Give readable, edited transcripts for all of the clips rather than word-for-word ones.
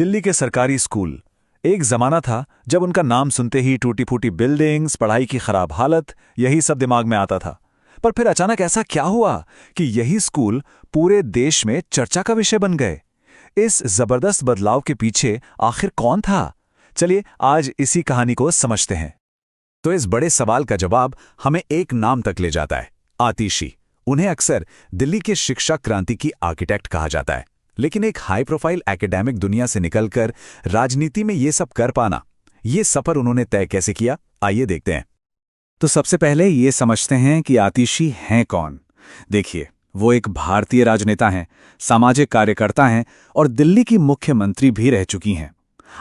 दिल्ली के सरकारी स्कूल। एक जमाना था जब उनका नाम सुनते ही टूटी फूटी बिल्डिंग्स, पढ़ाई की खराब हालत, यही सब दिमाग में आता था। पर फिर अचानक ऐसा क्या हुआ कि यही स्कूल पूरे देश में चर्चा का विषय बन गए? इस जबरदस्त बदलाव के पीछे आखिर कौन था? चलिए आज इसी कहानी को समझते हैं। तो इस बड़े सवाल का जवाब हमें एक नाम तक ले जाता है, आतिशी। उन्हें अक्सर दिल्ली के शिक्षा क्रांति की आर्किटेक्ट कहा जाता है। लेकिन एक हाई प्रोफाइल एकेडमिक दुनिया से निकलकर राजनीति में ये सब कर पाना, ये सफर उन्होंने तय कैसे किया, आइए देखते हैं। तो सबसे पहले ये समझते हैं कि आतिशी हैं कौन। देखिए, वो एक भारतीय राजनेता हैं, सामाजिक कार्यकर्ता हैं और दिल्ली की मुख्यमंत्री भी रह चुकी हैं।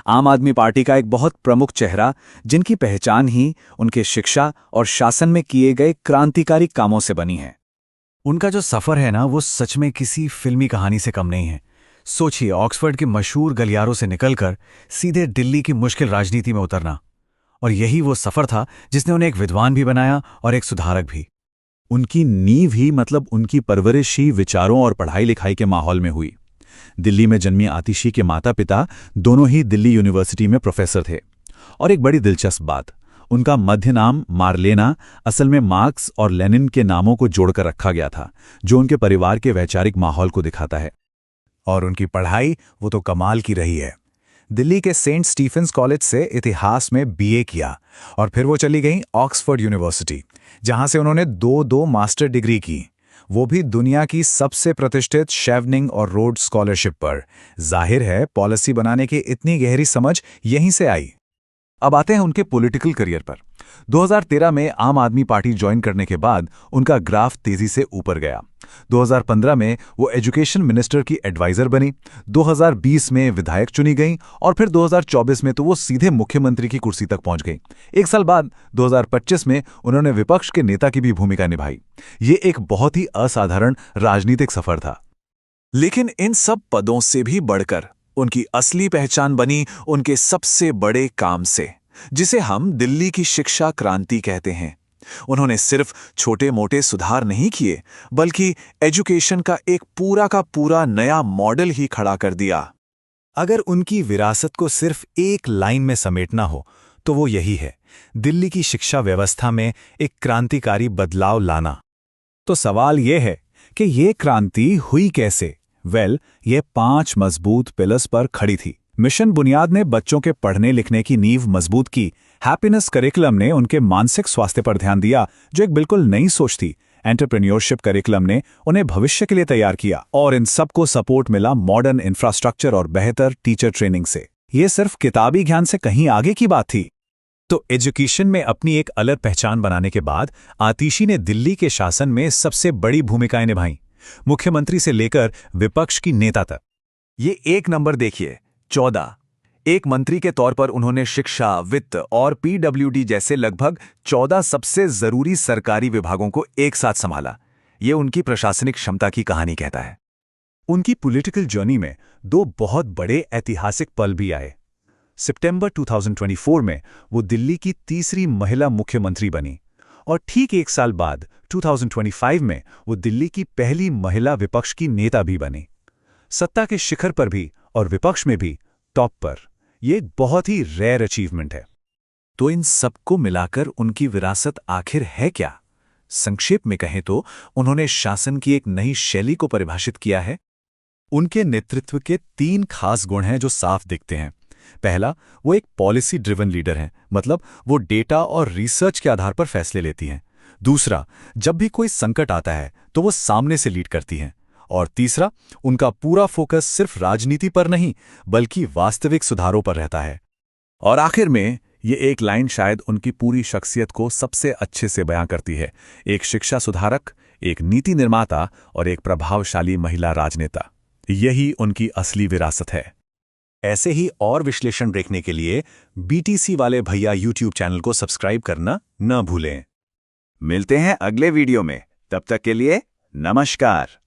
आम आदमी पार्टी का एक बहुत प्रमुख चेहरा, जिनकी पहचान ही उनके शिक्षा और शासन में किए गए क्रांतिकारी कामों से बनी है। उनका जो सफर है ना, वो सच में किसी फिल्मी कहानी से कम नहीं है। सोचिए, ऑक्सफोर्ड के मशहूर गलियारों से निकलकर सीधे दिल्ली की मुश्किल राजनीति में उतरना। और यही वो सफर था जिसने उन्हें एक विद्वान भी बनाया और एक सुधारक भी। उनकी नींव ही उनकी परवरिश ही विचारों और पढ़ाई लिखाई के माहौल में हुई। दिल्ली में जन्मी आतिशी के माता पिता दोनों ही दिल्ली यूनिवर्सिटी में प्रोफेसर थे। और एक बड़ी दिलचस्प बात, उनका मध्य नाम मार्लेना असल में मार्क्स और लेनिन के नामों को जोड़कर रखा गया था, जो उनके परिवार के वैचारिक माहौल को दिखाता है। और उनकी पढ़ाई वो तो कमाल की रही है। दिल्ली के सेंट स्टीफेंस कॉलेज से इतिहास में बीए किया और फिर वो चली गईं ऑक्सफोर्ड यूनिवर्सिटी, जहां से उन्होंने दो मास्टर डिग्री की, वो भी दुनिया की सबसे प्रतिष्ठित शेवनिंग और रोड्स स्कॉलरशिप पर। जाहिर है, पॉलिसी बनाने की इतनी गहरी समझ यहीं से आई। अब आते हैं उनके पॉलिटिकल करियर पर। 2013 में आम आदमी पार्टी ज्वाइन करने के बाद उनका ग्राफ तेजी से ऊपर गया। 2015 में वो एजुकेशन मिनिस्टर की एडवाइजर बनी, 2020 में विधायक चुनी गईं और फिर 2024 में तो वो सीधे मुख्यमंत्री की कुर्सी तक पहुंच गईं। एक साल बाद 2025 में उन्होंने विपक्ष के नेता की भी भूमिका निभाई। ये एक बहुत ही असाधारण राजनीतिक सफर था। लेकिन इन सब पदों से भी बढ़कर उनकी असली पहचान बनी उनके सबसे बड़े काम से, जिसे हम दिल्ली की शिक्षा क्रांति कहते हैं। उन्होंने सिर्फ छोटे मोटे सुधार नहीं किए, बल्कि एजुकेशन का एक पूरा का पूरा नया मॉडल ही खड़ा कर दिया। अगर उनकी विरासत को सिर्फ एक लाइन में समेटना हो तो वो यही है, दिल्ली की शिक्षा व्यवस्था में एक क्रांतिकारी बदलाव लाना। तो सवाल ये है कि ये क्रांति हुई कैसे? ये 5 मजबूत पिलर्स पर खड़ी थी। मिशन बुनियाद ने बच्चों के पढ़ने लिखने की नींव मजबूत की। हैप्पीनेस करिकुलम ने उनके मानसिक स्वास्थ्य पर ध्यान दिया, जो एक बिल्कुल नई सोच थी। एंटरप्रेन्योरशिप करिकुलम ने उन्हें भविष्य के लिए तैयार किया और इन सबको सपोर्ट मिला मॉडर्न इंफ्रास्ट्रक्चर और बेहतर टीचर ट्रेनिंग से। ये सिर्फ किताबी ज्ञान से कहीं आगे की बात थी। तो एजुकेशन में अपनी एक अलग पहचान बनाने के बाद आतिशी ने दिल्ली के शासन में सबसे बड़ी भूमिकाएं निभाईं, मुख्यमंत्री से लेकर विपक्ष की नेता तक। ये एक नंबर देखिए, 14। एक मंत्री के तौर पर उन्होंने शिक्षा, वित्त और पीडब्ल्यूडी जैसे लगभग 14 सबसे जरूरी सरकारी विभागों को एक साथ संभाला। ये उनकी प्रशासनिक क्षमता की कहानी कहता है। उनकी पॉलिटिकल जर्नी में 2 बहुत बड़े ऐतिहासिक पल भी आए। सितंबर 2024 में वो दिल्ली की तीसरी महिला मुख्यमंत्री बनी और ठीक एक साल बाद 2025 में वो दिल्ली की पहली महिला विपक्ष की नेता भी बनी। सत्ता के शिखर पर भी और विपक्ष में भी टॉप पर। यह एक बहुत ही रेयर अचीवमेंट है। तो इन सबको मिलाकर उनकी विरासत आखिर है क्या? संक्षेप में कहें तो उन्होंने शासन की एक नई शैली को परिभाषित किया है। उनके नेतृत्व के 3 खास गुण हैं जो साफ दिखते हैं। पहला, वो एक पॉलिसी ड्रिवन लीडर हैं, मतलब वो डेटा और रिसर्च के आधार पर फैसले लेती हैं। दूसरा, जब भी कोई संकट आता है तो वो सामने से लीड करती हैं। और तीसरा, उनका पूरा फोकस सिर्फ राजनीति पर नहीं, बल्कि वास्तविक सुधारों पर रहता है। और आखिर में ये एक लाइन शायद उनकी पूरी शख्सियत को सबसे अच्छे से बयां करती है, एक शिक्षा सुधारक, एक नीति निर्माता और एक प्रभावशाली महिला राजनेता। यही उनकी असली विरासत है। ऐसे ही और विश्लेषण देखने के लिए बीटीसी वाले भैया यूट्यूब चैनल को सब्सक्राइब करना न भूलें। मिलते हैं अगले वीडियो में, तब तक के लिए नमस्कार।